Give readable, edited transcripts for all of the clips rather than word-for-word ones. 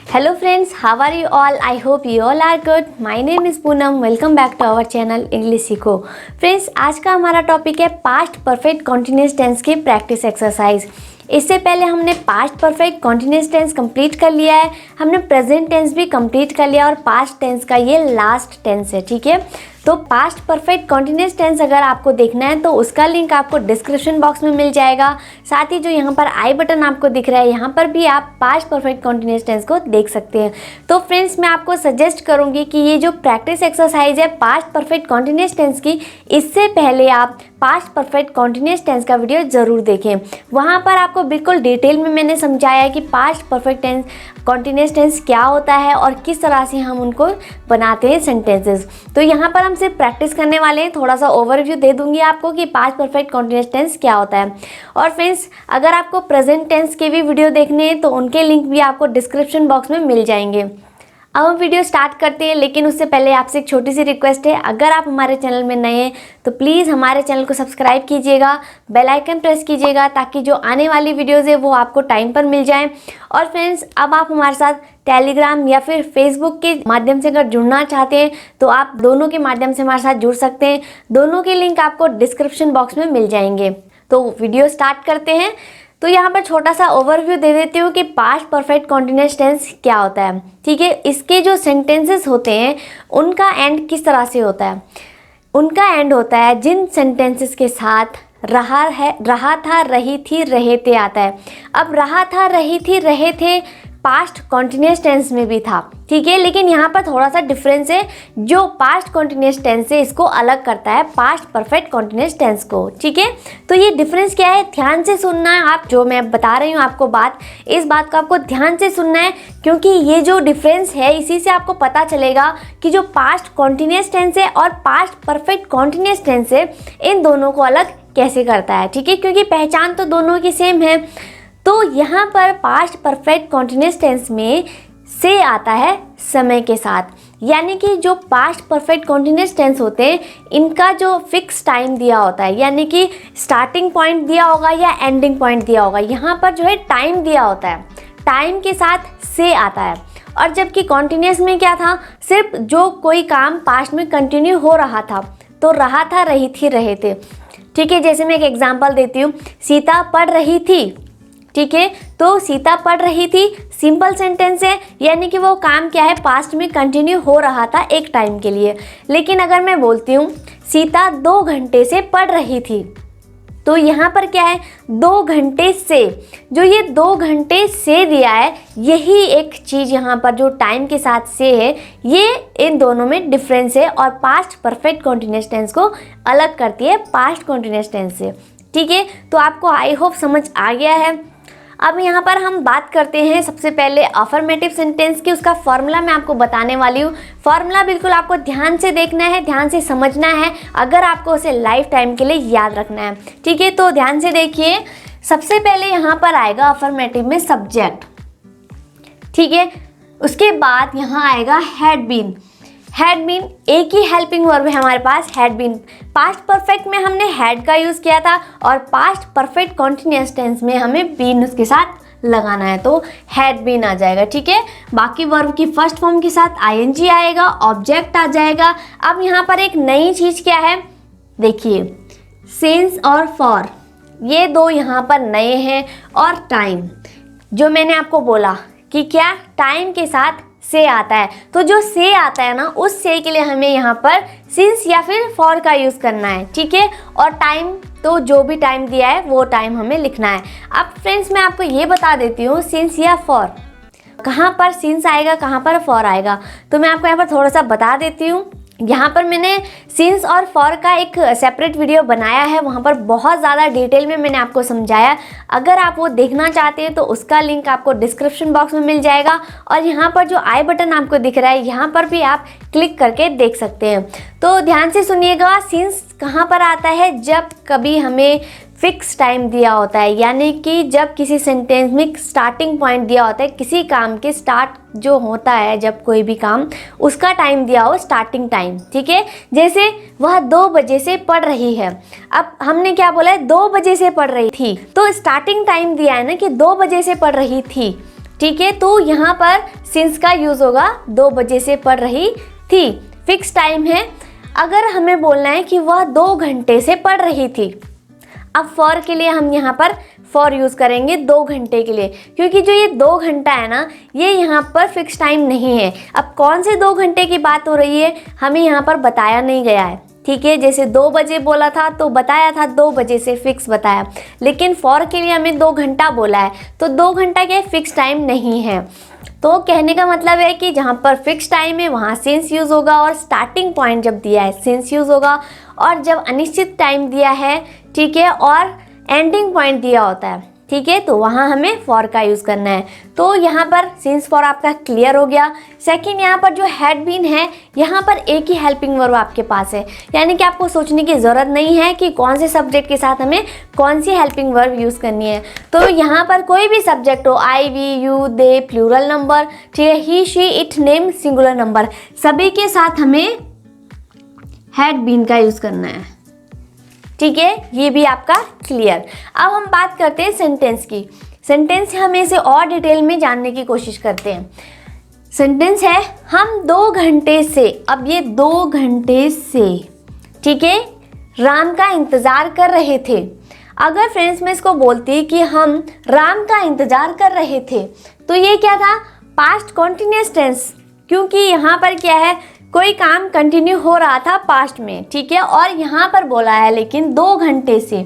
Hello friends, how are you all? I hope you all are good. My name is Poonam. Welcome back to our channel English सीखो। Friends, आज का हमारा topic है past perfect continuous tense की practice exercise. इससे पहले हमने past perfect continuous tense complete कर लिया है, हमने प्रेजेंट टेंस भी कंप्लीट कर लिया और पास्ट टेंस का ये लास्ट टेंस है। ठीक है, तो पास्ट परफेक्ट कॉन्टिन्यूअस टेंस अगर आपको देखना है तो उसका लिंक आपको डिस्क्रिप्शन बॉक्स में मिल जाएगा। साथ ही जो यहाँ पर आई बटन आपको दिख रहा है, यहाँ पर भी आप पास्ट परफेक्ट कॉन्टिन्यूअस टेंस को देख सकते हैं। तो फ्रेंड्स, मैं आपको सजेस्ट करूँगी कि ये जो प्रैक्टिस एक्सरसाइज है पास्ट परफेक्ट कॉन्टिन्यूअस टेंस की, इससे पहले आप पास्ट परफेक्ट कॉन्टिन्यूअस टेंस का वीडियो ज़रूर देखें। वहाँ पर आपको बिल्कुल डिटेल में मैंने समझाया कि past perfect tense continuous tense क्या होता है और किस तरह से हम उनको बनाते हैं सेंटेंसेस। तो यहाँ पर हम सिर्फ प्रैक्टिस करने वाले हैं, थोड़ा सा ओवरव्यू दे दूंगी आपको कि पास्ट परफेक्ट कॉन्टिन्यूअस टेंस क्या होता है। और फ्रेंड्स, अगर आपको प्रेजेंट टेंस के भी वीडियो देखने हैं तो उनके लिंक भी आपको डिस्क्रिप्शन बॉक्स में मिल जाएंगे। अब हम वीडियो स्टार्ट करते हैं, लेकिन उससे पहले आपसे एक छोटी सी रिक्वेस्ट है, अगर आप हमारे चैनल में नए हैं तो प्लीज़ हमारे चैनल को सब्सक्राइब कीजिएगा, बेल आइकन प्रेस कीजिएगा ताकि जो आने वाली वीडियोज़ है वो आपको टाइम पर मिल जाएं। और फ्रेंड्स, अब आप हमारे साथ टेलीग्राम या फिर फेसबुक के माध्यम से अगर जुड़ना चाहते हैं तो आप दोनों के माध्यम से हमारे साथ जुड़ सकते हैं। दोनों के लिंक आपको डिस्क्रिप्शन बॉक्स में मिल जाएंगे। तो वीडियो स्टार्ट करते हैं। तो यहाँ पर छोटा सा ओवरव्यू दे देती हूँ कि पास्ट परफेक्ट कॉन्टिन्यूअस टेंस क्या होता है। ठीक है, इसके जो सेंटेंसेस होते हैं उनका एंड किस तरह से होता है। उनका एंड होता है जिन सेंटेंसेस के साथ रहा था, रही थी, रहे थे आता है। अब रहा था, रही थी, रहे थे पास्ट कॉन्टिन्यूअस टेंस में भी था। ठीक है, लेकिन यहाँ पर थोड़ा सा डिफरेंस है, जो पास्ट कॉन्टिन्यूअस टेंस है इसको अलग करता है पास्ट परफेक्ट कॉन्टिन्यूअस टेंस को। ठीक है, तो ये डिफरेंस क्या है, ध्यान से सुनना है आप। जो मैं बता रही हूँ आपको बात, इस बात को आपको ध्यान से सुनना है, क्योंकि ये जो डिफरेंस है इसी से आपको पता चलेगा कि जो पास्ट कॉन्टिन्यूअस टेंस है और पास्ट परफेक्ट कॉन्टिन्यूअस टेंस है, इन दोनों को अलग कैसे करता है। ठीक है, क्योंकि पहचान तो दोनों की सेम है। तो यहाँ पर पास्ट परफेक्ट कॉन्टिन्यूअस टेंस में से आता है समय के साथ, यानी कि जो पास्ट परफेक्ट कॉन्टिन्यूअस टेंस होते हैं इनका जो फिक्स टाइम दिया होता है, यानी कि स्टार्टिंग पॉइंट दिया होगा या एंडिंग पॉइंट दिया होगा, यहाँ पर जो है टाइम दिया होता है, टाइम के साथ से आता है। और जबकि कॉन्टिन्यूअस में क्या था, सिर्फ जो कोई काम पास्ट में कंटिन्यू हो रहा था, तो रहा था, रही थी, रहे थे। ठीक है, जैसे मैं एक एग्जाम्पल देती हूँ, सीता पढ़ रही थी। ठीक है, तो सीता पढ़ रही थी सिंपल सेंटेंस है, यानी कि वो काम क्या है, पास्ट में कंटिन्यू हो रहा था एक टाइम के लिए। लेकिन अगर मैं बोलती हूँ सीता 2 घंटे से पढ़ रही थी, तो यहाँ पर क्या है, 2 घंटे से, जो ये 2 घंटे से दिया है, यही एक चीज़ यहाँ पर जो टाइम के साथ से है, ये इन दोनों में डिफरेंस है और पास्ट परफेक्ट कॉन्टिन्यूअस टेंस को अलग करती है पास्ट कॉन्टिन्यूअस टेंस से। ठीक है, तो आपको आई होप समझ आ गया है। अब यहाँ पर हम बात करते हैं सबसे पहले अफर्मेटिव सेंटेंस की। उसका फॉर्मूला मैं आपको बताने वाली हूँ। फॉर्मूला बिल्कुल आपको ध्यान से देखना है, ध्यान से समझना है, अगर आपको उसे लाइफ टाइम के लिए याद रखना है। ठीक है, तो ध्यान से देखिए। सबसे पहले यहाँ पर आएगा अफर्मेटिव में सब्जेक्ट। ठीक है, उसके बाद यहाँ आएगा हैड बीन। हैड बीन एक ही हेल्पिंग वर्ब है हमारे पास, हैड बीन। पास्ट परफेक्ट में हमने हैड का यूज़ किया था और पास्ट परफेक्ट कॉन्टिन्यूअस टेंस में हमें बीन उसके साथ लगाना है, तो हैड बीन आ जाएगा। ठीक है, बाकी वर्ब की फर्स्ट फॉर्म के साथ आईएनजी आएगा, ऑब्जेक्ट आ जाएगा। अब यहाँ पर एक नई चीज़ क्या है, देखिए, सिंस और फॉर, ये दो यहाँ पर नए हैं। और टाइम, जो मैंने आपको बोला कि क्या टाइम के साथ से आता है, तो जो से आता है ना, उस से के लिए हमें यहाँ पर सिंस या फिर फॉर का यूज़ करना है। ठीक है, और टाइम, तो जो भी टाइम दिया है वो टाइम हमें लिखना है। अब फ्रेंड्स, मैं आपको ये बता देती हूँ, सिंस या फॉर, कहाँ पर सिंस आएगा, कहाँ पर फॉर आएगा, तो मैं आपको यहाँ पर थोड़ा सा बता देती हूँ। यहाँ पर मैंने सिंस और फॉर का एक सेपरेट वीडियो बनाया है, वहाँ पर बहुत ज़्यादा डिटेल में मैंने आपको समझाया। अगर आप वो देखना चाहते हैं तो उसका लिंक आपको डिस्क्रिप्शन बॉक्स में मिल जाएगा। और यहाँ पर जो आई बटन आपको दिख रहा है, यहाँ पर भी आप क्लिक करके देख सकते हैं। तो ध्यान से सुनिएगा, सिंस कहाँ पर आता है, जब कभी हमें फिक्स टाइम दिया होता है, यानी कि जब किसी सेंटेंस में स्टार्टिंग पॉइंट दिया होता है, किसी काम के स्टार्ट जो होता है, जब कोई भी काम, उसका टाइम दिया हो, स्टार्टिंग टाइम। ठीक है, जैसे वह 2 बजे से पढ़ रही है। अब हमने क्या बोला है, 2 बजे से पढ़ रही थी, तो स्टार्टिंग टाइम दिया है ना कि 2 बजे से पढ़ रही थी। ठीक है, तो यहाँ पर सिंस का यूज होगा 2 बजे से पढ़ रही थी, फिक्स टाइम है। अगर हमें बोलना है कि वह 2 घंटे से पढ़ रही थी, अब फॉर के लिए हम यहाँ पर फॉर यूज़ करेंगे 2 घंटे के लिए, क्योंकि जो ये 2 घंटा है ना, ये यहाँ पर फिक्स टाइम नहीं है। अब कौन से 2 घंटे की बात हो रही है हमें यहाँ पर बताया नहीं गया है, ठीक है। जैसे 2 बजे बोला था तो बताया था 2 बजे से फिक्स बताया, लेकिन फॉर के लिए हमें 2 घंटा बोला है, तो 2 घंटा क्या फिक्स टाइम नहीं है। तो कहने का मतलब है कि जहाँ पर फिक्स टाइम है वहाँ सिंस यूज़ होगा, और स्टार्टिंग पॉइंट जब दिया है सिंस यूज़ होगा, और जब अनिश्चित टाइम दिया है, ठीक है, और एंडिंग पॉइंट दिया होता है, ठीक है, तो वहाँ हमें फॉर का यूज़ करना है। तो यहाँ पर सिंस फॉर आपका क्लियर हो गया। सेकंड, यहाँ पर जो हैड बीन है, यहाँ पर एक ही हेल्पिंग वर्ब आपके पास है, यानी कि आपको सोचने की ज़रूरत नहीं है कि कौन से सब्जेक्ट के साथ हमें कौन सी हेल्पिंग वर्ब यूज़ करनी है। तो यहाँ पर कोई भी सब्जेक्ट हो, I, we, you, they, plural number, ठीक है, he, she, it, name, singular number, सभी के साथ हमें हैड बीन का यूज़ करना है, ठीक है। ये भी आपका क्लियर। अब हम बात करते हैं सेंटेंस की। सेंटेंस हम इसे और डिटेल में जानने की कोशिश करते हैं। सेंटेंस है हम 2 घंटे से, अब ये 2 घंटे से, ठीक है, राम का इंतज़ार कर रहे थे। अगर फ्रेंड्स मैं इसको बोलती कि हम राम का इंतज़ार कर रहे थे, तो ये क्या था, पास्ट कॉन्टिन्यूस टेंस, क्योंकि यहाँ पर क्या है, कोई काम कंटिन्यू हो रहा था पास्ट में, ठीक है, और यहाँ पर बोला है लेकिन 2 घंटे से।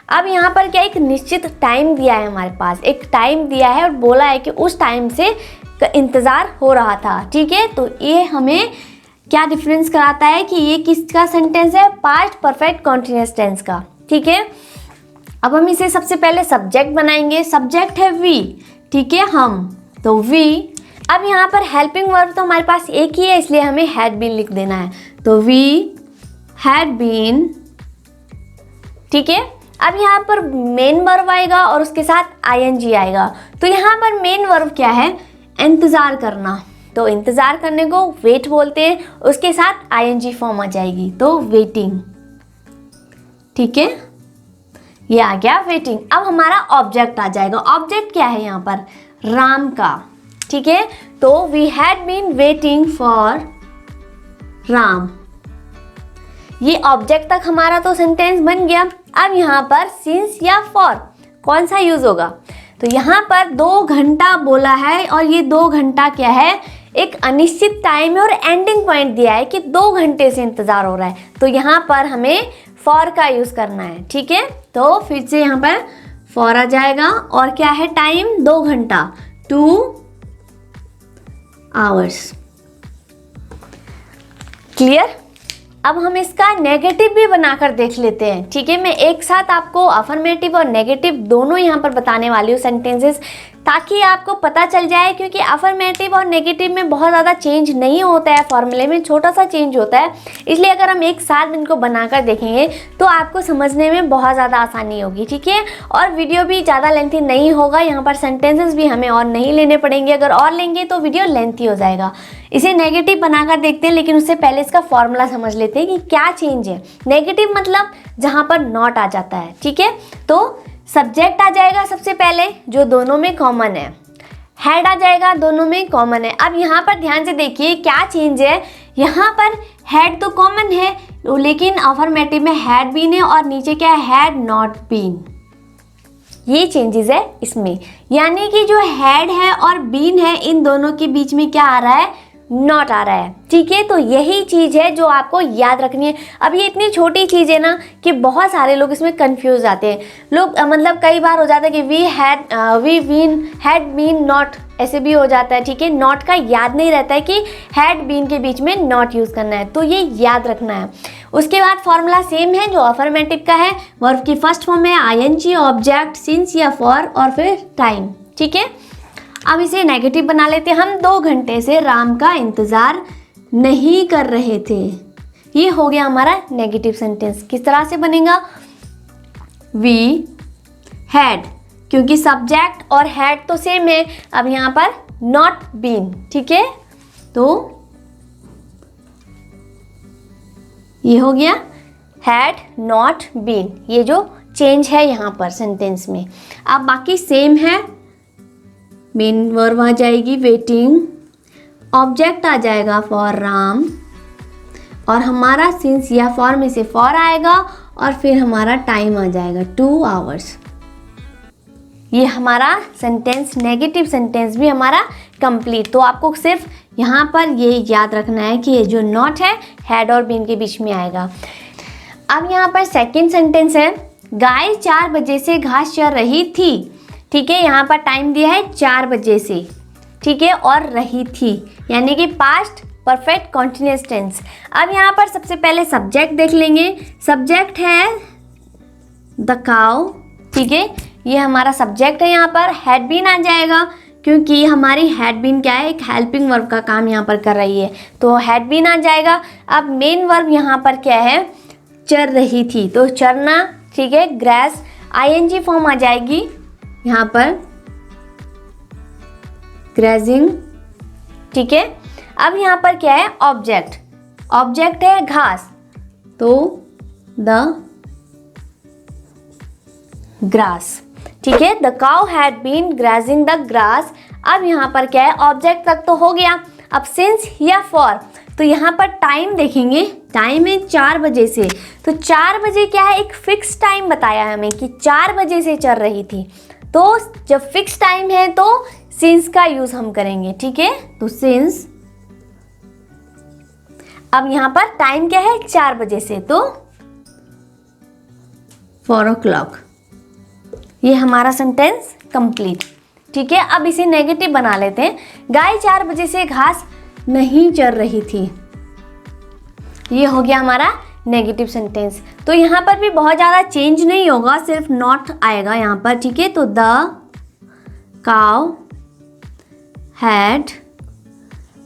अब यहाँ पर क्या, एक निश्चित टाइम दिया है, हमारे पास एक टाइम दिया है और बोला है कि उस टाइम से इंतज़ार हो रहा था, ठीक है। तो ये हमें क्या डिफरेंस कराता है कि ये किसका सेंटेंस है, पास्ट परफेक्ट कॉन्टिन्यूस टेंस का, ठीक है। अब हम इसे सबसे पहले सब्जेक्ट बनाएंगे। सब्जेक्ट है वी, ठीक है, हम, तो वी। अब यहाँ पर हेल्पिंग वर्ब तो हमारे पास एक ही है, इसलिए हमें हैड बीन लिख देना है, तो वी हैड बीन, ठीक है। अब यहाँ पर मेन वर्ब आएगा और उसके साथ आईएनजी आएगा। तो यहाँ पर मेन वर्ब क्या है, इंतज़ार करना, तो इंतज़ार करने को वेट बोलते हैं, उसके साथ आईएनजी फॉर्म आ जाएगी, तो वेटिंग, ठीक है, ये आ गया वेटिंग। अब हमारा ऑब्जेक्ट आ जाएगा। ऑब्जेक्ट क्या है यहाँ पर, राम का, ठीक है, तो we had been waiting for Ram. ये ऑब्जेक्ट तक हमारा तो सेंटेंस बन गया। अब यहाँ पर सिंस या फॉर कौन सा यूज होगा, तो यहाँ पर 2 घंटा बोला है, और ये 2 घंटा क्या है, एक अनिश्चित टाइम है, और एंडिंग पॉइंट दिया है कि 2 घंटे से इंतजार हो रहा है, तो यहाँ पर हमें फॉर का यूज करना है, ठीक है। तो फिर से यहाँ पर फॉर आ जाएगा, और क्या है टाइम, 2 घंटा, 2 आवर्स, क्लियर। अब हम इसका नेगेटिव भी बनाकर देख लेते हैं, ठीक है। मैं एक साथ आपको अफर्मेटिव और नेगेटिव दोनों यहाँ पर बताने वाली हूँ सेंटेंसेस, ताकि आपको पता चल जाए, क्योंकि अफर्मेटिव और नेगेटिव में बहुत ज़्यादा चेंज नहीं होता है, फॉर्मूले में छोटा सा चेंज होता है, इसलिए अगर हम एक साथ इनको बनाकर देखेंगे तो आपको समझने में बहुत ज़्यादा आसानी होगी, ठीक है। और वीडियो भी ज़्यादा लेंथी नहीं होगा, यहाँ पर सेंटेंसेस भी हमें और नहीं लेने पड़ेंगे, अगर और लेंगे तो वीडियो लेंथी हो जाएगा। इसे नेगेटिव बनाकर देखते हैं, लेकिन उससे पहले इसका फॉर्मूला समझ लेते हैं कि क्या चेंज है। नेगेटिव मतलब जहाँ पर नॉट आ जाता है, ठीक है। तो सब्जेक्ट आ जाएगा सबसे पहले, जो दोनों में कॉमन है, हैड आ जाएगा, दोनों में कॉमन है। अब यहाँ पर ध्यान से देखिए क्या चेंज है, यहाँ पर हैड तो कॉमन है, लेकिन अफर्मेटिव में हैड बीन है, और नीचे क्या है, हैड नॉट बीन। ये चेंजेस है इसमें, यानी कि जो हैड है और बीन है, इन दोनों के बीच में क्या आ रहा है, नॉट आ रहा है, ठीक है। तो यही चीज़ है जो आपको याद रखनी है। अब ये इतनी छोटी चीज़ है ना कि बहुत सारे लोग इसमें कंफ्यूज जाते हैं। लोग मतलब कई बार हो जाता है कि we been had been not, ऐसे भी हो जाता है, ठीक है। नॉट का याद नहीं रहता है कि हैड बीन के बीच में नॉट यूज़ करना है, तो ये याद रखना है। उसके बाद फॉर्मूला सेम है जो अफर्मेटिव का है, वर्ब की फर्स्ट फॉर्म है आईएनजी, ऑब्जेक्ट, सिंस या फॉर, और फिर टाइम, ठीक है। अब इसे नेगेटिव बना लेते हैं। हम 2 घंटे से राम का इंतज़ार नहीं कर रहे थे। ये हो गया हमारा नेगेटिव सेंटेंस। किस तरह से बनेगा, वी हैड, क्योंकि सब्जेक्ट और हैड तो सेम है, अब यहाँ पर नॉट बीन, ठीक है। तो ये हो गया हैड नॉट बीन, ये जो चेंज है यहाँ पर सेंटेंस में। अब बाकी सेम है, मेन वर्ब आ जाएगी वेटिंग, ऑब्जेक्ट आ जाएगा फॉर राम, और हमारा सिंस या फॉर में से फॉर आएगा, और फिर हमारा टाइम आ जाएगा 2 hours। ये हमारा सेंटेंस, नेगेटिव सेंटेंस भी हमारा कंप्लीट। तो आपको सिर्फ यहाँ पर ये याद रखना है कि ये जो नॉट है हैड और बीन के बीच में आएगा। अब यहाँ पर सेकंड सेंटेंस है, गाय 4 बजे से घास चर रही थी। ठीक है, यहाँ पर टाइम दिया है 4 बजे से, ठीक है, और रही थी यानी कि पास्ट परफेक्ट कॉन्टिन्यूअस टेंस। अब यहाँ पर सबसे पहले सब्जेक्ट देख लेंगे। सब्जेक्ट है द काउ, ठीक है, ये हमारा सब्जेक्ट है। यहाँ पर हैड बीन आ जाएगा क्योंकि हमारी हैड बीन क्या है, एक हेल्पिंग वर्ब का काम यहाँ पर कर रही है, तो हैड बीन आ जाएगा। अब मेन वर्ब यहाँ पर क्या है, चर रही थी, तो चरना, ठीक है, ग्रास, आईएनजी फॉर्म आ जाएगी यहाँ पर, ग्रेजिंग, ठीक है। अब यहाँ पर क्या है, ऑब्जेक्ट, ऑब्जेक्ट है घास, तो द ग्रास, ठीक है, the cow had been grazing the grass. अब यहाँ पर क्या है, ऑब्जेक्ट तक तो हो गया। अब सिंस या फॉर, तो यहाँ पर टाइम देखेंगे, टाइम है 4 बजे से, तो 4 बजे क्या है, एक फिक्स टाइम बताया है हमें कि 4 बजे से चल रही थी। तो जब फिक्स टाइम है तो सिंस का यूज हम करेंगे, ठीक है, तो सिंस। अब यहाँ पर टाइम क्या है, 4 बजे से, तो 4 o'clock। ये हमारा सेंटेंस कंप्लीट, ठीक है। अब इसे नेगेटिव बना लेते हैं, गाय 4 बजे से घास नहीं चर रही थी। ये हो गया हमारा नेगेटिव सेंटेंस। तो यहाँ पर भी बहुत ज़्यादा चेंज नहीं होगा, सिर्फ नॉट आएगा यहाँ पर, ठीक है। तो the cow had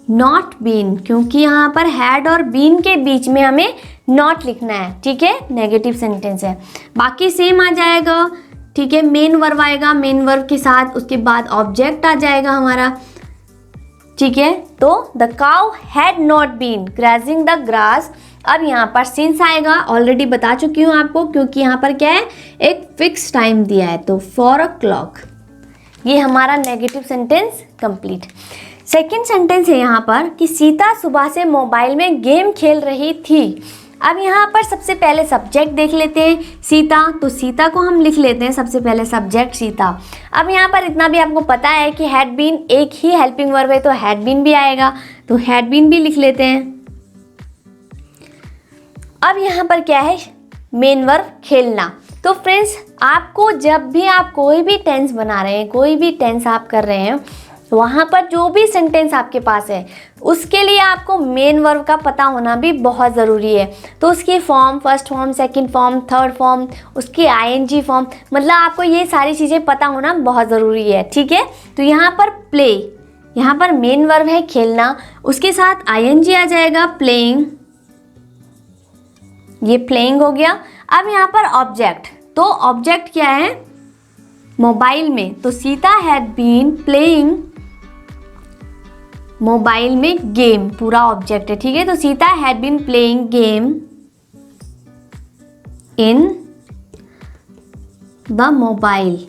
not been, क्योंकि यहाँ पर हैड और बीन के बीच में हमें नॉट लिखना है, ठीक है, नेगेटिव सेंटेंस है। बाकी सेम आ जाएगा, ठीक है, मेन वर्ब आएगा, मेन वर्ब के साथ उसके बाद ऑब्जेक्ट आ जाएगा हमारा, ठीक है। तो the cow had not been grazing the grass. अब यहाँ पर सिंस आएगा, ऑलरेडी बता चुकी हूँ आपको, क्योंकि यहाँ पर क्या है, एक फिक्स टाइम दिया है, तो 4 o'clock। ये हमारा negative sentence complete. Second sentence है यहाँ पर कि सीता सुबह से मोबाइल में गेम खेल रही थी। अब यहाँ पर सबसे पहले सब्जेक्ट देख लेते हैं, सीता, तो सीता को हम लिख लेते हैं सबसे पहले सब्जेक्ट सीता। अब यहाँ पर इतना भी आपको पता है कि हैड बीन एक ही हेल्पिंग वर्ब है, तो हैड बीन भी आएगा, तो हैड बीन भी लिख लेते हैं। अब यहाँ पर क्या है, मेन वर्ब खेलना। तो फ्रेंड्स, आपको जब भी आप कोई भी टेंस बना रहे हैं, कोई भी टेंस आप कर रहे हैं, वहाँ पर जो भी सेंटेंस आपके पास है उसके लिए आपको मेन वर्ब का पता होना भी बहुत ज़रूरी है। तो उसकी form, first form, second form, third form, उसकी आईएनजी फॉर्म, मतलब आपको ये सारी चीज़ें पता होना बहुत ज़रूरी है, ठीक है। तो यहाँ पर प्ले, यहाँ पर मेन वर्ब है खेलना, उसके साथ आईएनजी आ जाएगा प्लेइंग, ये प्लेइंग हो गया। अब यहाँ पर ऑब्जेक्ट, तो ऑब्जेक्ट क्या है, मोबाइल में, तो Sita had been playing mobile में गेम, पूरा ऑब्जेक्ट है, ठीक है। तो Sita had been playing game in the mobile,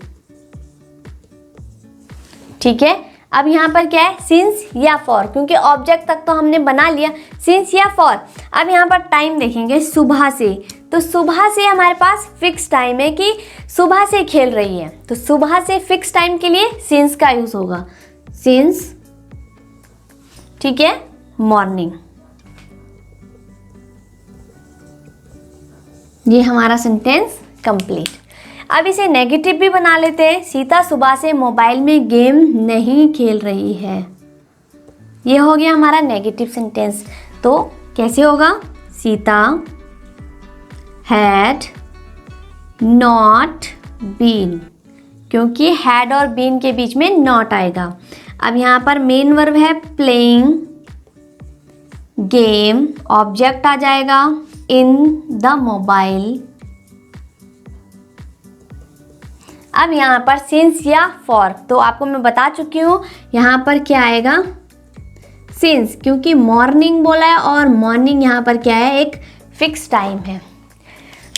ठीक है। अब यहाँ पर क्या है, सिंस या फॉर, क्योंकि ऑब्जेक्ट तक तो हमने बना लिया, सिंस या फॉर। अब यहाँ पर टाइम देखेंगे, सुबह से, तो सुबह से हमारे पास फिक्स टाइम है कि सुबह से खेल रही है, तो सुबह से फिक्स टाइम के लिए सिंस का यूज होगा, सिंस, ठीक है, मॉर्निंग। ये हमारा सेंटेंस कंप्लीट। अब इसे नेगेटिव भी बना लेते हैं, सीता सुबह से मोबाइल में गेम नहीं खेल रही है। ये हो गया हमारा नेगेटिव सेंटेंस। तो कैसे होगा, सीता हैड नॉट बीन, क्योंकि हैड और बीन के बीच में नॉट आएगा। अब यहाँ पर मेन वर्ब है प्लेइंग गेम, ऑब्जेक्ट आ जाएगा इन द मोबाइल। अब यहाँ पर सिंस या फॉर, तो आपको मैं बता चुकी हूँ यहाँ पर क्या आएगा, सिंस, क्योंकि मॉर्निंग बोला है और मॉर्निंग यहाँ पर क्या है, एक फिक्स टाइम है।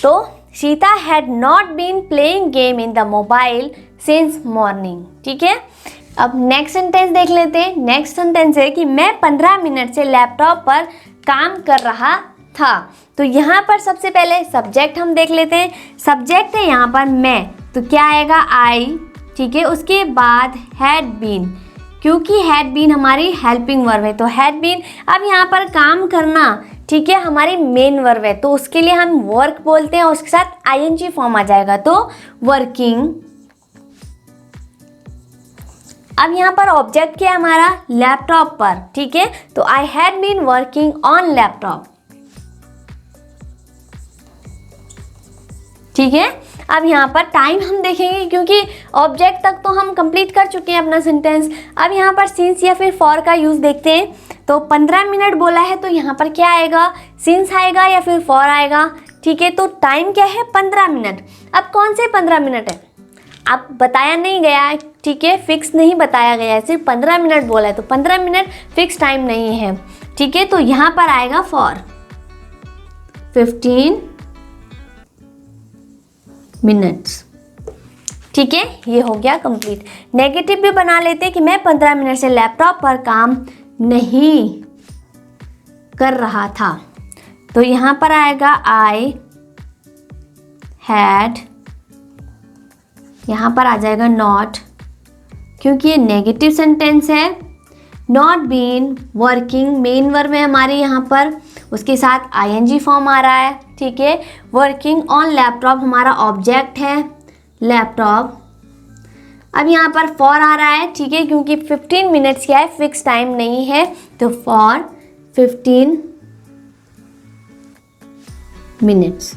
तो Sita had not been playing game in the mobile since morning, ठीक है। अब नेक्स्ट सेंटेंस देख लेते हैं। नेक्स्ट सेंटेंस है कि मैं 15 मिनट से लैपटॉप पर काम कर रहा था। तो यहाँ पर सबसे पहले सब्जेक्ट हम देख लेते हैं। सब्जेक्ट है यहाँ पर मैं, तो क्या आएगा आई, ठीक है। उसके बाद हैड बीन, क्योंकि हैड बीन हमारी हेल्पिंग वर्ब है, तो हैड बीन। अब यहाँ पर काम करना, ठीक है, हमारी मेन वर्ब है, तो उसके लिए हम वर्क बोलते हैं, उसके साथ आईएनजी फॉर्म आ जाएगा, तो वर्किंग। अब यहाँ पर ऑब्जेक्ट क्या है हमारा, लैपटॉप पर, ठीक है, तो I had been working on laptop, ठीक है। अब यहाँ पर टाइम हम देखेंगे, क्योंकि ऑब्जेक्ट तक तो हम कंप्लीट कर चुके हैं अपना सेंटेंस। अब यहाँ पर सिंस या फिर फॉर का यूज़ देखते हैं। तो 15 मिनट बोला है, तो यहाँ पर क्या आएगा, सिंस आएगा या फिर फॉर आएगा, ठीक है। तो टाइम क्या है, 15 मिनट। अब कौन से 15 मिनट है, अब बताया नहीं गया है, ठीक है, फिक्स नहीं बताया गया है, सिर्फ 15 मिनट बोला है, तो 15 मिनट फिक्स टाइम नहीं है, ठीक है। तो यहाँ पर आएगा फॉर 15 मिनट्स, ठीक है। ये हो गया कंप्लीट। नेगेटिव भी बना लेते हैं कि मैं 15 मिनट से लैपटॉप पर काम नहीं कर रहा था, तो यहाँ पर आएगा आई हैड, यहाँ पर आ जाएगा नॉट, क्योंकि ये नेगेटिव सेंटेंस है। Not been working, main verb है हमारी यहाँ पर, उसके साथ आईएनजी फॉर्म आ रहा है, ठीक है। वर्किंग ऑन लैपटॉप हमारा ऑब्जेक्ट है लैपटॉप। अब यहाँ पर फॉर आ रहा है, ठीक है, क्योंकि 15 मिनट्स क्या है, फिक्स टाइम नहीं है, तो for 15 minutes.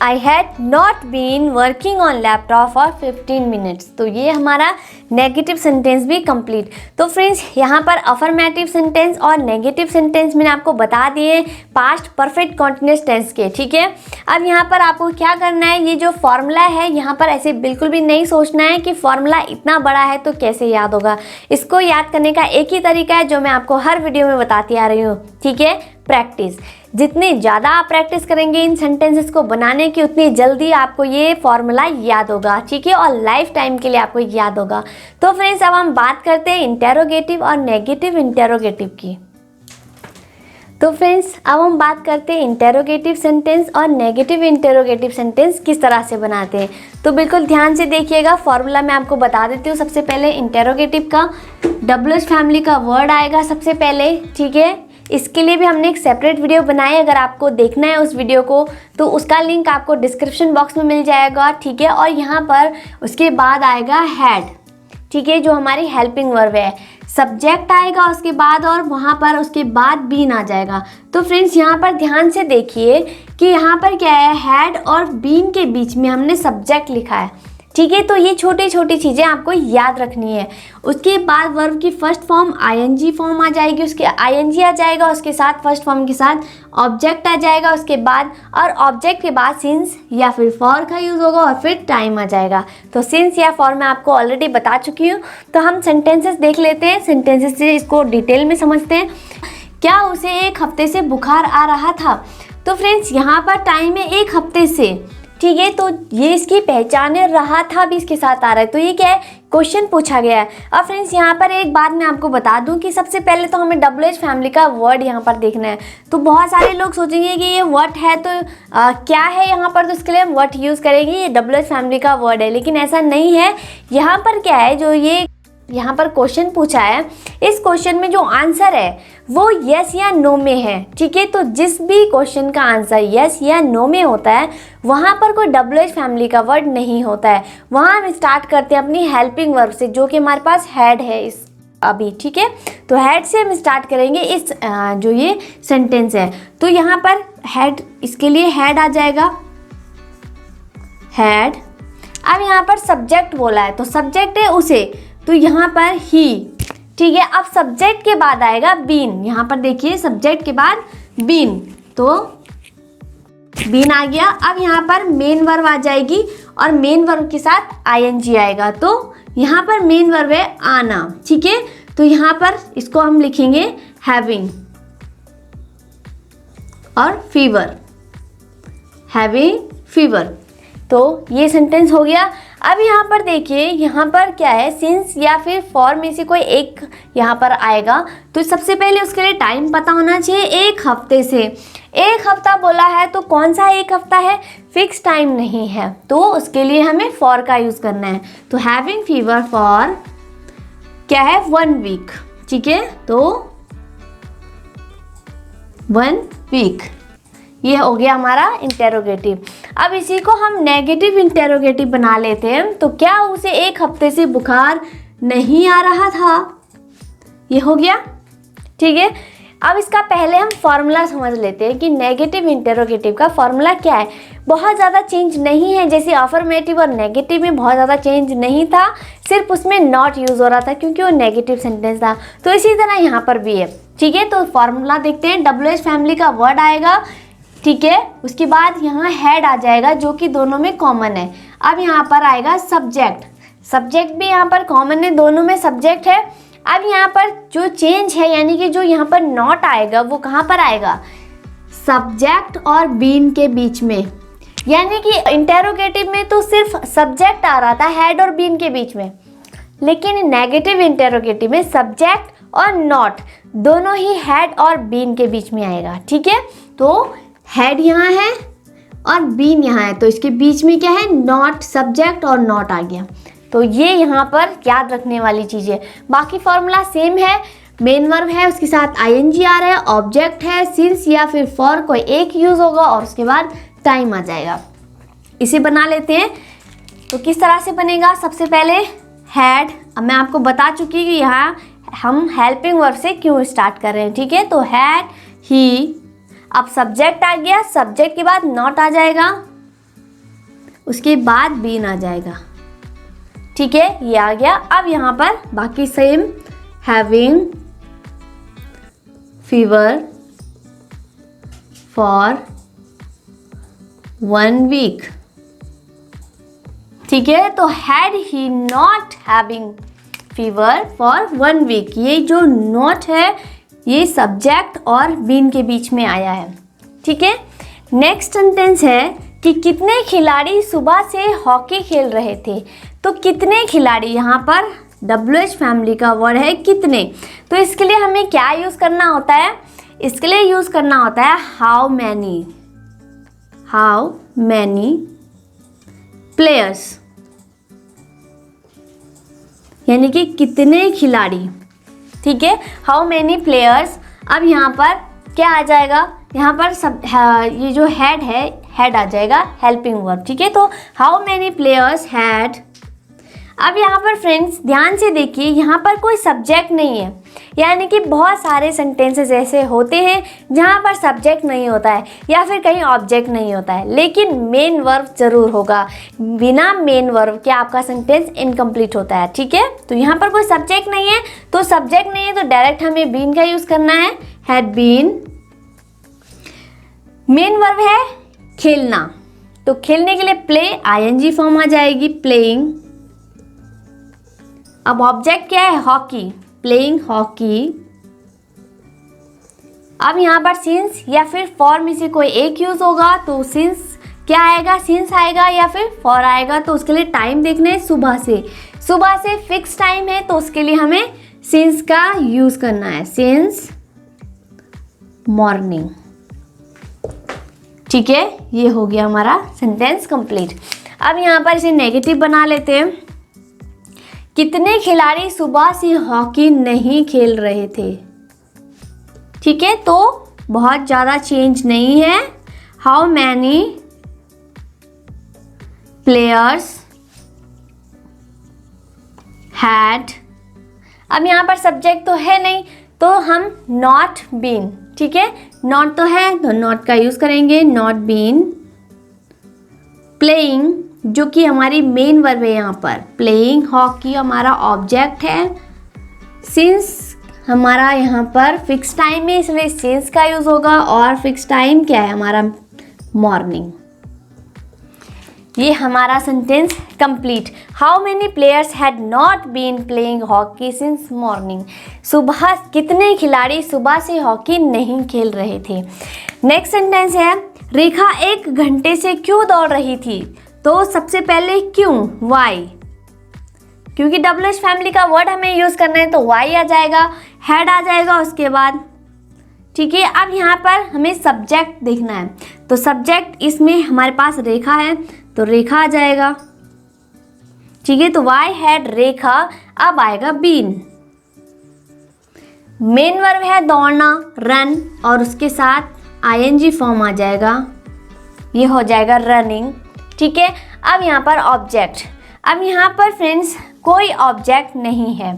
I had not been working on laptop for 15 minutes. तो ये हमारा नेगेटिव सेंटेंस भी कंप्लीट। तो फ्रेंड्स, यहाँ पर अफर्मेटिव सेंटेंस और नेगेटिव सेंटेंस मैंने आपको बता दिए पास्ट परफेक्ट कॉन्टिन्यूअस टेंस के, ठीक है। अब यहाँ पर आपको क्या करना है, ये जो फॉर्मूला है यहाँ पर ऐसे बिल्कुल भी नहीं सोचना है कि फॉर्मूला इतना बड़ा है तो कैसे याद होगा। इसको याद करने का एक ही तरीका है जो मैं आपको हर वीडियो में बताती आ रही हूँ, ठीक है, प्रैक्टिस। जितनी ज़्यादा आप प्रैक्टिस करेंगे इन सेंटेंसेस को बनाने की, उतनी जल्दी आपको ये फॉर्मूला याद होगा, ठीक है, और लाइफ टाइम के लिए आपको याद होगा। तो फ्रेंड्स, अब हम बात करते हैं इंटेरोगेटिव और नेगेटिव इंटेरोगेटिव की। तो फ्रेंड्स, अब हम बात करते हैं इंटेरोगेटिव सेंटेंस और नेगेटिव इंटेरोगेटिव सेंटेंस किस तरह से बनाते हैं। तो बिल्कुल ध्यान से देखिएगा, फॉर्मूला मैं आपको बता देती हूँ। सबसे पहले इंटेरोगेटिव का डब्ल्यूएच फैमिली का वर्ड आएगा सबसे पहले, ठीक है। इसके लिए भी हमने एक सेपरेट वीडियो बनाई है, अगर आपको देखना है उस वीडियो को तो उसका लिंक आपको डिस्क्रिप्शन बॉक्स में मिल जाएगा, ठीक है। और यहाँ पर उसके बाद आएगा हैड, ठीक है, जो हमारी हेल्पिंग वर्ब है। सब्जेक्ट आएगा उसके बाद और वहाँ पर उसके बाद बीन आ जाएगा। तो फ्रेंड्स, यहाँ पर ध्यान से देखिए कि यहाँ पर क्या है, हैड और बीन के बीच में हमने सब्जेक्ट लिखा है, ठीक है। तो ये छोटी छोटी चीज़ें आपको याद रखनी है। उसके बाद वर्ब की फर्स्ट फॉर्म आईएनजी फॉर्म आ जाएगी, उसके आईएनजी आ जाएगा, उसके साथ फर्स्ट फॉर्म के साथ ऑब्जेक्ट आ जाएगा उसके बाद, और ऑब्जेक्ट के बाद सिंस या फिर फॉर का यूज़ होगा और फिर टाइम आ जाएगा। तो सिंस या फॉर मैं आपको ऑलरेडी बता चुकी हूँ। तो हम सेंटेंसेस देख लेते हैं, सेंटेंसेस से इसको डिटेल में समझते हैं। क्या उसे 1 हफ्ते से बुखार आ रहा था? तो फ्रेंड्स, यहाँ पर टाइम है 1 हफ्ते से, ठीक है। तो ये इसकी पहचान है, रहा था भी इसके साथ आ रहा है, तो ये क्या है, क्वेश्चन पूछा गया है। अब फ्रेंड्स, यहाँ पर एक बात मैं आपको बता दूं कि सबसे पहले तो हमें डब्ल्यूएच फैमिली का वर्ड यहाँ पर देखना है। तो बहुत सारे लोग सोचेंगे कि ये व्हाट है, तो क्या है यहाँ पर, तो इसके लिए हम व्हाट यूज़ करेंगे, ये डब्ल्यूएच फैमिली का वर्ड है, लेकिन ऐसा नहीं है। यहाँ पर क्या है, जो ये यहाँ पर क्वेश्चन पूछा है, इस क्वेश्चन में जो आंसर है वो यस या नो में है, ठीक है। तो जिस भी क्वेश्चन का आंसर यस या नो में होता है, वहाँ पर कोई डब्ल्यूएच फैमिली का वर्ड नहीं होता है। वहाँ हम स्टार्ट करते हैं अपनी हेल्पिंग वर्ब से, जो कि हमारे पास हैड है इस अभी, ठीक है। तो हैड से हम स्टार्ट करेंगे इस जो ये सेंटेंस है। तो यहाँ पर हैड, इसके लिए हैड आ जाएगा, हैड। अब यहाँ पर सब्जेक्ट बोला है, तो सब्जेक्ट है उसे, तो यहाँ पर ही, ठीक है। अब सब्जेक्ट के बाद आएगा बीन, यहाँ पर देखिए सब्जेक्ट के बाद बीन, तो बीन आ गया। अब यहाँ पर मेन वर्ब आ जाएगी और मेन वर्ब के साथ आईएनजी आएगा, तो यहाँ पर मेन वर्ब है आना, ठीक है। तो यहाँ पर इसको हम लिखेंगे हैविंग और फीवर, हैविंग फीवर। तो ये सेंटेंस हो गया। अब यहाँ पर देखिए, यहाँ पर क्या है, सिंस या फिर फॉर में से कोई एक यहाँ पर आएगा, तो सबसे पहले उसके लिए टाइम पता होना चाहिए। एक हफ्ते से, एक हफ्ता बोला है तो कौन सा एक हफ्ता है, फिक्स टाइम नहीं है, तो उसके लिए हमें फॉर का यूज़ करना है। तो हैविंग फीवर फॉर क्या है, 1 वीक, ठीक है, तो 1 वीक, ये हो गया हमारा इंटेरोगेटिव। अब इसी को हम नेगेटिव इंटेरोगेटिव बना लेते हैं। तो क्या उसे एक हफ्ते से बुखार नहीं आ रहा था, ये हो गया, ठीक है। अब इसका पहले हम फॉर्मूला समझ लेते हैं कि नेगेटिव इंटेरोगेटिव का फॉर्मूला क्या है। बहुत ज़्यादा चेंज नहीं है, जैसे अफर्मेटिव और नेगेटिव में बहुत ज़्यादा चेंज नहीं था, सिर्फ उसमें नॉट यूज़ हो रहा था क्योंकि वो नेगेटिव सेंटेंस था। तो इसी तरह यहाँ पर भी है, ठीक है। तो फॉर्मूला देखते हैं, WH फैमिली का वर्ड आएगा, ठीक है, उसके बाद यहाँ हेड आ जाएगा जो कि दोनों में कॉमन है। अब यहाँ पर आएगा सब्जेक्ट, सब्जेक्ट भी यहाँ पर कॉमन है, दोनों में सब्जेक्ट है। अब यहाँ पर जो चेंज है, यानी कि जो यहाँ पर नॉट आएगा वो कहाँ पर आएगा, सब्जेक्ट और बीन के बीच में। यानी कि इंटेरोगेटिव में तो सिर्फ सब्जेक्ट आ रहा था हेड और बीन के बीच में, लेकिन नेगेटिव इंटेरोगेटिव में सब्जेक्ट और नॉट दोनों ही हेड और बीन के बीच में आएगा, ठीक है। तो हेड यहाँ है और बीन यहाँ है, तो इसके बीच में क्या है, नॉट, सब्जेक्ट और नॉट आ गया। तो ये यहाँ पर याद रखने वाली चीज़ है। बाकी फॉर्मूला सेम है, मेन वर्ब है, उसके साथ ING आ रहा है, ऑब्जेक्ट है, सिंस या फिर फॉर कोई एक यूज़ होगा और उसके बाद टाइम आ जाएगा। इसे बना लेते हैं। तो किस तरह से बनेगा, सबसे पहले हैड, अब मैं आपको बता चुकी कि यहाँ हम हेल्पिंग वर्ब से क्यों स्टार्ट कर रहे हैं, ठीक है। तो हैड ही, अब सब्जेक्ट आ गया, सब्जेक्ट के बाद नॉट आ जाएगा, उसके बाद बीन आ जाएगा, ठीक है, ये आ गया। अब यहाँ पर बाकी same, having fever for 1 week, ठीक है। तो had he not having fever for 1 week, ये जो नॉट है ये सब्जेक्ट और बीन के बीच में आया है, ठीक है। नेक्स्ट सेंटेंस है कि कितने खिलाड़ी सुबह से हॉकी खेल रहे थे। तो कितने खिलाड़ी, यहाँ पर WH फैमिली का वर्ड है कितने, तो इसके लिए हमें क्या यूज़ करना होता है, इसके लिए यूज़ करना होता है हाउ मैनी प्लेयर्स, यानी कि कितने खिलाड़ी, ठीक है, हाउ मैनी प्लेयर्स। अब यहाँ पर क्या आ जाएगा, यहाँ पर सब ये जो हेड है, हेड आ जाएगा हेल्पिंग वर्ब, ठीक है। तो हाउ मैनी प्लेयर्स हैड। अब यहाँ पर फ्रेंड्स ध्यान से देखिए, यहाँ पर कोई सब्जेक्ट नहीं है, यानी कि बहुत सारे सेंटेंसेस ऐसे होते हैं जहाँ पर सब्जेक्ट नहीं होता है या फिर कहीं ऑब्जेक्ट नहीं होता है, लेकिन मेन वर्ब जरूर होगा। बिना मेन वर्ब के आपका सेंटेंस इनकम्प्लीट होता है, ठीक है। तो यहाँ पर कोई सब्जेक्ट नहीं है, तो सब्जेक्ट नहीं है तो डायरेक्ट हमें बीन का यूज़ करना है, हैड बीन। मेन वर्ब है खेलना, तो खेलने के लिए प्ले, ING फॉर्म आ जाएगी, प्लेइंग। अब ऑब्जेक्ट क्या है, हॉकी, प्लेइंग हॉकी। अब यहाँ पर सिंस या फिर फॉर में से कोई एक यूज होगा, तो सिंस क्या आएगा, सिंस आएगा या फिर फॉर आएगा। तो उसके लिए टाइम देखना है, सुबह से फिक्स टाइम है, तो उसके लिए हमें सिंस का यूज करना है, सिंस मॉर्निंग, ठीक है। ये हो गया हमारा सेंटेंस कंप्लीट। अब यहाँ पर इसे नेगेटिव बना लेते हैं, कितने खिलाड़ी सुबह से हॉकी नहीं खेल रहे थे, ठीक है। तो बहुत ज़्यादा चेंज नहीं है, हाउ मैनी प्लेयर्स हैड। अब यहाँ पर सब्जेक्ट तो है नहीं, तो हम नॉट बीन, ठीक है, नॉट तो है तो नॉट का यूज़ करेंगे, नॉट बीन। प्लेइंग जो कि हमारी मेन वर्ब है, यहाँ पर प्लेइंग हॉकी हमारा ऑब्जेक्ट है। सिंस हमारा यहाँ पर फिक्स टाइम है, इसलिए सिंस का यूज़ होगा, और फिक्स टाइम क्या है हमारा, मॉर्निंग। ये हमारा sentence complete. How many players had not been playing hockey since morning. सुबह कितने खिलाड़ी सुबह से हॉकी नहीं खेल रहे थे। नेक्स्ट सेंटेंस है, रेखा 1 घंटे से क्यों दौड़ रही थी। तो सबसे पहले क्यों, वाई, क्योंकि WH फैमिली का वर्ड हमें यूज़ करना है तो वाई आ जाएगा, हैड आ जाएगा उसके बाद। ठीक है, अब यहाँ पर हमें सब्जेक्ट देखना है, तो सब्जेक्ट इसमें हमारे पास रेखा है तो रेखा आ जाएगा। ठीक है, तो वाई हैड रेखा, अब आएगा बीन। मेन वर्ब है दौड़ना, रन, और उसके साथ ING फॉर्म आ जाएगा, ये हो जाएगा रनिंग। ठीक है, अब यहाँ पर ऑब्जेक्ट, अब यहाँ पर फ्रेंड्स कोई ऑब्जेक्ट नहीं है।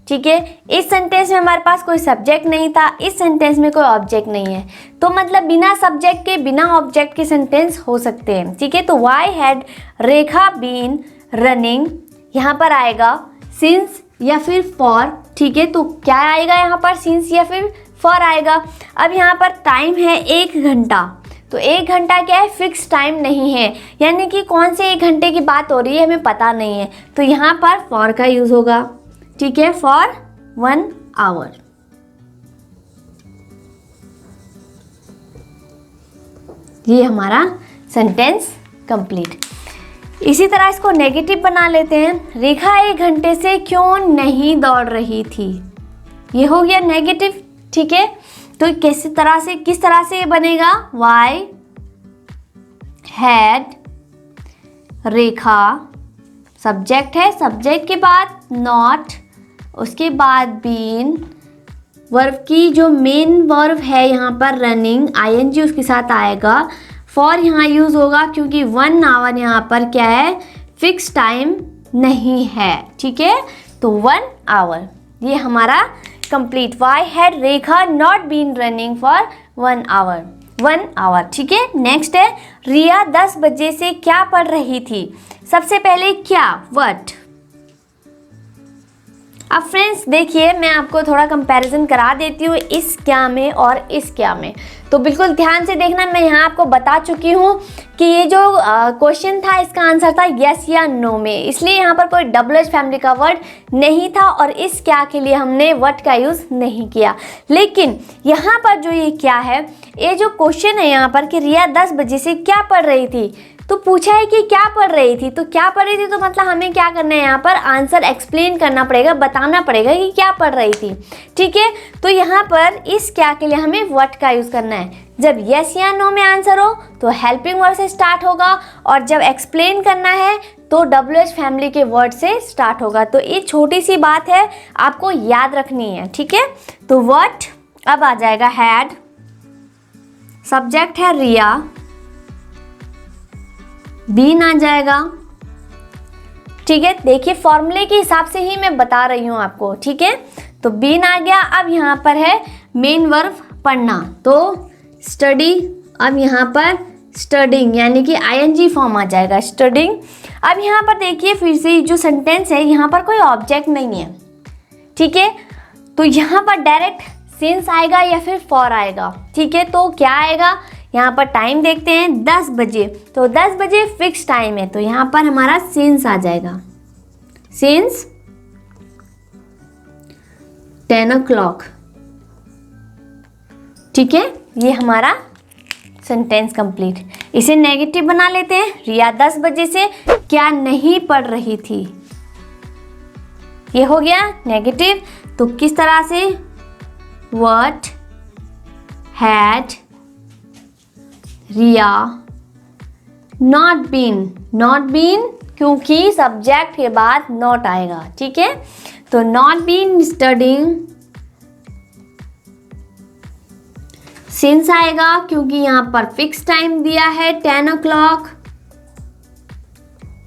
ठीक है, इस सेंटेंस में हमारे पास कोई सब्जेक्ट नहीं था, इस सेंटेंस में कोई ऑब्जेक्ट नहीं है, तो मतलब बिना सब्जेक्ट के बिना ऑब्जेक्ट के सेंटेंस हो सकते हैं। ठीक है, तो why had Rekha been running, यहाँ पर आएगा सिंस या फिर फॉर। ठीक है, तो क्या आएगा यहाँ पर, सिंस या फिर फॉर आएगा। अब यहाँ पर टाइम है 1 घंटा, तो 1 घंटा क्या है, फिक्स टाइम नहीं है, यानी कि कौन से 1 घंटे की बात हो रही है हमें पता नहीं है, तो यहाँ पर फॉर का यूज़ होगा। ठीक है, फॉर 1 आवर। ये हमारा सेंटेंस कंप्लीट। इसी तरह इसको नेगेटिव बना लेते हैं। रेखा 1 घंटे से क्यों नहीं दौड़ रही थी, ये हो गया नेगेटिव। ठीक है, तो किस तरह से ये बनेगा, वाई हैड रेखा, सब्जेक्ट है, सब्जेक्ट के बाद नॉट, उसके बाद बीन, वर्ब की जो मेन वर्ब है यहाँ पर रनिंग, ING उसके साथ आएगा, फॉर यहाँ यूज़ होगा क्योंकि 1 आवर यहाँ पर क्या है, फिक्स टाइम नहीं है। ठीक है, तो 1 आवर, ये हमारा complete. Why had Rekha not been running for 1 hour. ठीक है, नेक्स्ट है रिया 10 बजे से क्या पढ़ रही थी। सबसे पहले क्या, व्हाट। अब फ्रेंड्स देखिए, मैं आपको थोड़ा कंपैरिजन करा देती हूँ इस क्या में और इस क्या में, तो बिल्कुल ध्यान से देखना। मैं यहाँ आपको बता चुकी हूँ कि ये जो क्वेश्चन था इसका आंसर था यस या नो में, इसलिए यहाँ पर कोई WH फैमिली का वर्ड नहीं था और इस क्या के लिए हमने व्हाट का यूज़ नहीं किया। लेकिन यहाँ पर जो ये क्या है, ये जो क्वेश्चन है यहाँ पर कि रिया 10 बजे से क्या पढ़ रही थी, तो पूछा है कि क्या पढ़ रही थी, तो क्या पढ़ रही थी तो मतलब हमें क्या करना है, यहाँ पर आंसर एक्सप्लेन करना पड़ेगा, बताना पड़ेगा कि क्या पढ़ रही थी। ठीक है, तो यहाँ पर इस क्या के लिए हमें व्हाट का यूज़ करना है। जब यस या नो में आंसर हो तो हेल्पिंग वर्ड से स्टार्ट होगा, और जब एक्सप्लेन करना है तो WH फैमिली के वर्ड से स्टार्ट होगा। तो ये छोटी सी बात है, आपको याद रखनी है। ठीक है, तो व्हाट, अब आ जाएगा हैड, सब्जेक्ट है रिया, बीन आ जाएगा। ठीक है, देखिए फॉर्मूले के हिसाब से ही मैं बता रही हूँ आपको। ठीक है, तो बीन आ गया। अब यहाँ पर है मेन वर्ब पढ़ना, तो स्टडी, अब यहाँ पर स्टडिंग यानी कि ING फॉर्म आ जाएगा, स्टडिंग। अब यहाँ पर देखिए फिर से जो सेंटेंस है यहाँ पर कोई ऑब्जेक्ट नहीं है। ठीक है, तो यहाँ पर डायरेक्ट सिंस आएगा या फिर फॉर आएगा। ठीक है, तो क्या आएगा, यहाँ पर टाइम देखते हैं 10 बजे, तो 10 बजे फिक्स टाइम है, तो यहाँ पर हमारा सिंस आ जाएगा, सिंस 10 o'clock। ठीक है, ये हमारा सेंटेंस कंप्लीट। इसे नेगेटिव बना लेते हैं। रिया 10 बजे से क्या नहीं पढ़ रही थी, ये हो गया नेगेटिव। तो किस तरह से, what had Riya not been, क्योंकि सब्जेक्ट के बाद नॉट आएगा। ठीक है, तो नॉट बीन स्टडिंग, सिंस आएगा क्योंकि यहाँ पर फिक्स टाइम दिया है 10 o'clock।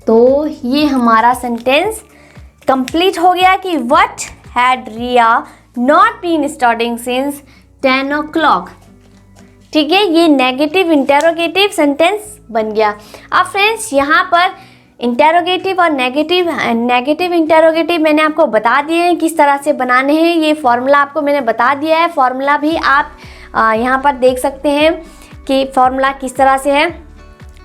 तो ये हमारा सेंटेंस कंप्लीट हो गया कि what had Riya not been studying since 10 o'clock। ठीक है, ये नेगेटिव इंटेरोगेटिव सेंटेंस बन गया। अब फ्रेंड्स यहाँ पर इंटेरोगेटिव और नेगेटिव इंटेरोगेटिव मैंने आपको बता दिए हैं किस तरह से बनाने हैं। ये फॉर्मूला आपको मैंने बता दिया है, फॉर्मूला भी आप यहाँ पर देख सकते हैं कि फॉर्मूला किस तरह से है।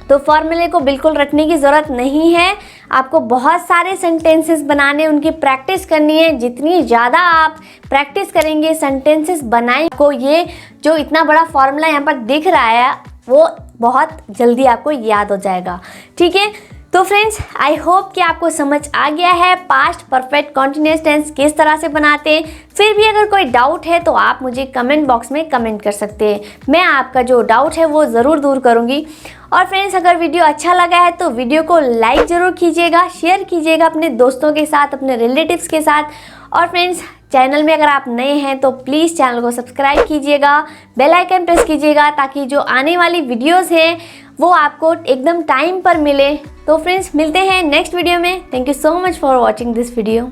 तो फॉर्मूले को बिल्कुल रटने की ज़रूरत नहीं है, आपको बहुत सारे सेंटेंसेस बनाने, उनकी प्रैक्टिस करनी है। जितनी ज़्यादा आप प्रैक्टिस करेंगे सेंटेंसेस बनाए को, ये जो इतना बड़ा फॉर्मूला यहाँ पर दिख रहा है वो बहुत जल्दी आपको याद हो जाएगा। ठीक है, तो फ्रेंड्स आई होप कि आपको समझ आ गया है पास्ट परफेक्ट कॉन्टिन्यूअस टेंस किस तरह से बनाते हैं। फिर भी अगर कोई डाउट है तो आप मुझे कमेंट बॉक्स में कमेंट कर सकते हैं, मैं आपका जो डाउट है वो ज़रूर दूर करूँगी। और फ्रेंड्स अगर वीडियो अच्छा लगा है तो वीडियो को लाइक ज़रूर कीजिएगा, शेयर कीजिएगा अपने दोस्तों के साथ, अपने रिलेटिव्स के साथ। और फ्रेंड्स चैनल में अगर आप नए हैं तो प्लीज़ चैनल को सब्सक्राइब कीजिएगा, बेल आइकन प्रेस कीजिएगा ताकि जो आने वाली वीडियोस हैं वो आपको एकदम टाइम पर मिले। तो फ्रेंड्स मिलते हैं नेक्स्ट वीडियो में। Thank you so much for watching this video.